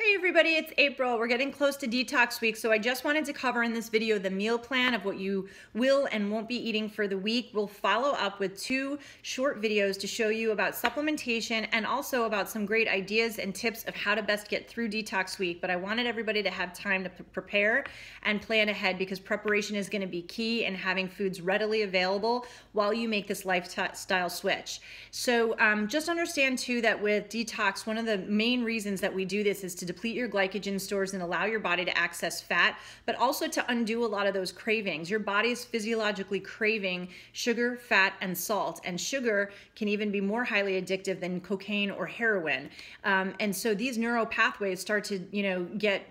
Hey everybody, it's April. We're getting close to detox week, so I just wanted to cover in this video the meal plan of what you will and won't be eating for the week. We'll follow up with 2 short videos to show you about supplementation and also about some great ideas and tips of how to best get through detox week. But I wanted everybody to have time to prepare and plan ahead because preparation is going to be key and having foods readily available while you make this lifestyle switch. So just understand too that with detox, one of the main reasons that we do this is to deplete your glycogen stores and allow your body to access fat, but also to undo a lot of those cravings. Your body is physiologically craving sugar, fat, and salt, and sugar can even be more highly addictive than cocaine or heroin. And so these neural pathways start to, get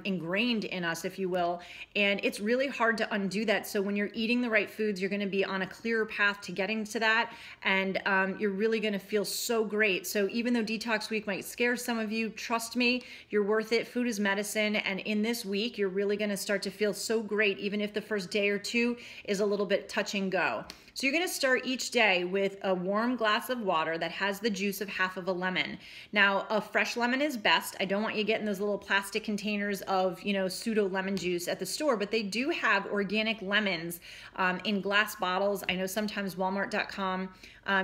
ingrained in us, if you will, and it's really hard to undo that. So when you're eating the right foods, you're going to be on a clearer path to getting to that, and you're really going to feel so great. So even though detox week might scare some of you, trust me, you're worth it. Food is medicine, and in this week, you're really going to start to feel so great, even if the first day or two is a little bit touch and go. So you're going to start each day with a warm glass of water that has the juice of half of a lemon. Now, a fresh lemon is best. I don't want you getting those little plastic containers of, pseudo lemon juice at the store, but they do have organic lemons in glass bottles. I know sometimes Walmart.com,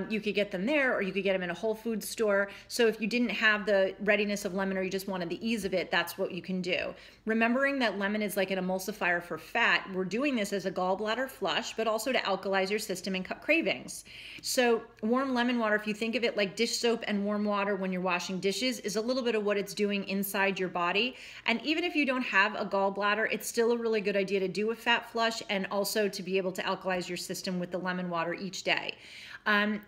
you could get them there, or you could get them in a Whole Foods store. So if you didn't have the readiness of lemon or you just wanted the ease of it, that's what you can do. Remembering that lemon is like an emulsifier for fat, we're doing this as a gallbladder flush, but also to alkalize your system and cut cravings. So warm lemon water, if you think of it like dish soap and warm water when you're washing dishes, is a little bit of what it's doing inside your body. And even if you don't have a gallbladder, it's still a really good idea to do a fat flush and also to be able to alkalize your system with the lemon water each day.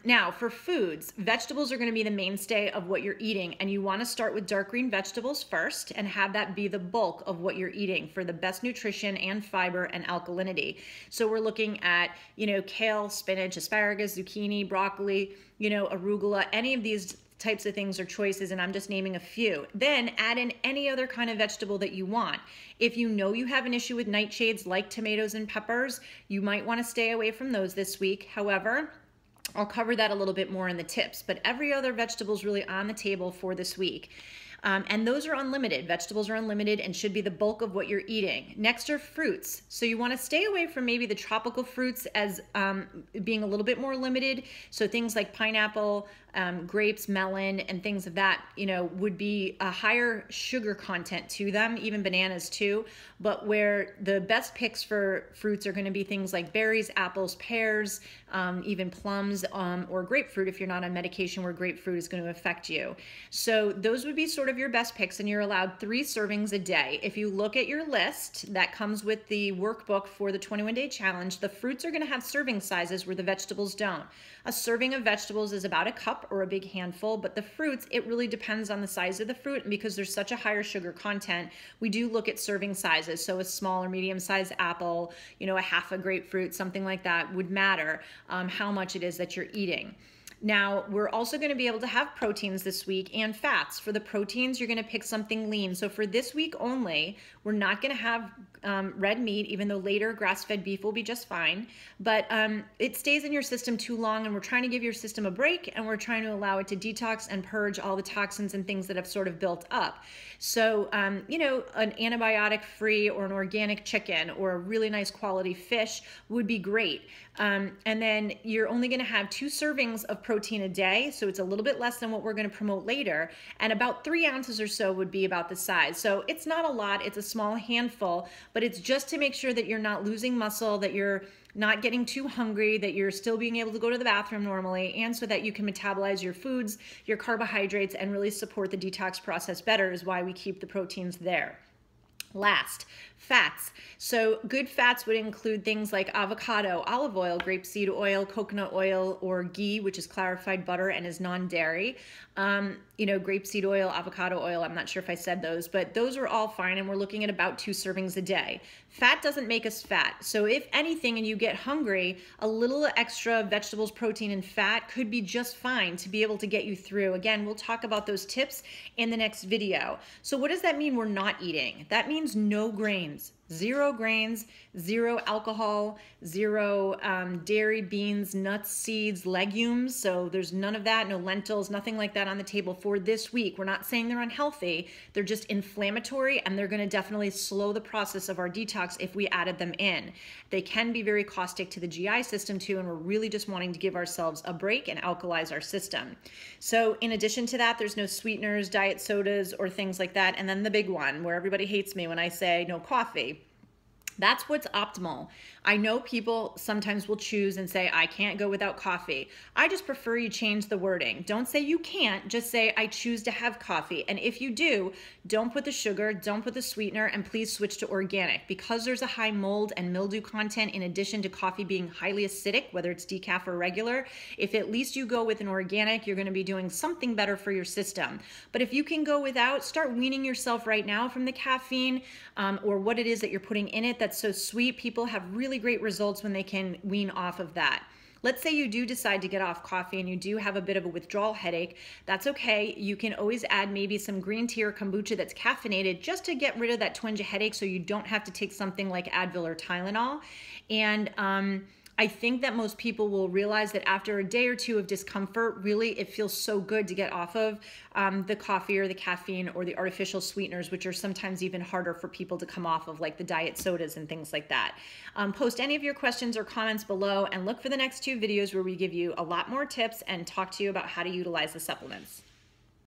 Now for foods, vegetables are going to be the mainstay of what you're eating, and you want to start with dark green vegetables first and have that be the bulk of what you're eating for the best nutrition and fiber and alkalinity. So we're looking at, kale, spinach, asparagus, zucchini, broccoli, arugula, any of these types of things are choices, and I'm just naming a few. Then add in any other kind of vegetable that you want. If you know you have an issue with nightshades like tomatoes and peppers, you might want to stay away from those this week. However, I'll cover that a little bit more in the tips, but every other vegetable is really on the table for this week. And those are unlimited. Vegetables are unlimited and should be the bulk of what you're eating. Next are fruits. So you want to stay away from maybe the tropical fruits as being a little bit more limited. So things like pineapple, grapes, melon, and things of that, would be a higher sugar content to them, even bananas too. But where the best picks for fruits are going to be things like berries, apples, pears, even plums, or grapefruit if you're not on medication where grapefruit is going to affect you. So those would be sort of your best picks, and you're allowed 3 servings a day. If you look at your list that comes with the workbook for the 21-day challenge, the fruits are going to have serving sizes where the vegetables don't. A serving of vegetables is about a cup or a big handful, but the fruits, it really depends on the size of the fruit, and because there's such a higher sugar content, we do look at serving sizes. So a small or medium-sized apple, a half a grapefruit, something like that would matter how much it is that you're eating. Now, we're also going to be able to have proteins this week and fats. For the proteins, you're going to pick something lean. So for this week only, we're not going to have red meat, even though later grass-fed beef will be just fine. But it stays in your system too long, and we're trying to give your system a break, and we're trying to allow it to detox and purge all the toxins and things that have sort of built up. So, an antibiotic-free or an organic chicken or a really nice quality fish would be great. And then you're only going to have 2 servings of protein a day, so it's a little bit less than what we're going to promote later, and about 3 ounces or so would be about the size. So it's not a lot, it's a small handful, but it's just to make sure that you're not losing muscle, that you're not getting too hungry, that you're still being able to go to the bathroom normally, and so that you can metabolize your foods, your carbohydrates, and really support the detox process better is why we keep the proteins there. Last, fats. So good fats would include things like avocado, olive oil, grapeseed oil, coconut oil, or ghee, which is clarified butter and is non-dairy. Grapeseed oil, avocado oil, I'm not sure if I said those, but those are all fine, and we're looking at about 2 servings a day. Fat doesn't make us fat, so if anything and you get hungry, a little extra vegetables, protein, and fat could be just fine to be able to get you through. Again, we'll talk about those tips in the next video. So what does that mean we're not eating? That means no grains. 0 grains, 0 alcohol, 0 dairy, beans, nuts, seeds, legumes. So there's none of that, no lentils, nothing like that on the table for this week. We're not saying they're unhealthy. They're just inflammatory, and they're going to definitely slow the process of our detox if we added them in. They can be very caustic to the GI system too, and we're really just wanting to give ourselves a break and alkalize our system. So in addition to that, there's no sweeteners, diet sodas, or things like that. And then the big one where everybody hates me when I say no coffee. That's what's optimal. I know people sometimes will choose and say, I can't go without coffee. I just prefer you change the wording. Don't say you can't, just say I choose to have coffee. And if you do, don't put the sugar, don't put the sweetener, and please switch to organic. Because there's a high mold and mildew content in addition to coffee being highly acidic, whether it's decaf or regular, if at least you go with an organic, you're gonna be doing something better for your system. But if you can go without, start weaning yourself right now from the caffeine or what it is that you're putting in it that's so sweet. People have really great results when they can wean off of that. Let's say you do decide to get off coffee and you do have a bit of a withdrawal headache. That's okay. You can always add maybe some green tea or kombucha that's caffeinated just to get rid of that twinge of headache so you don't have to take something like Advil or Tylenol. And I think that most people will realize that after a day or two of discomfort, really it feels so good to get off of the coffee or the caffeine or the artificial sweeteners, which are sometimes even harder for people to come off of, like the diet sodas and things like that. Post any of your questions or comments below and look for the next 2 videos where we give you a lot more tips and talk to you about how to utilize the supplements.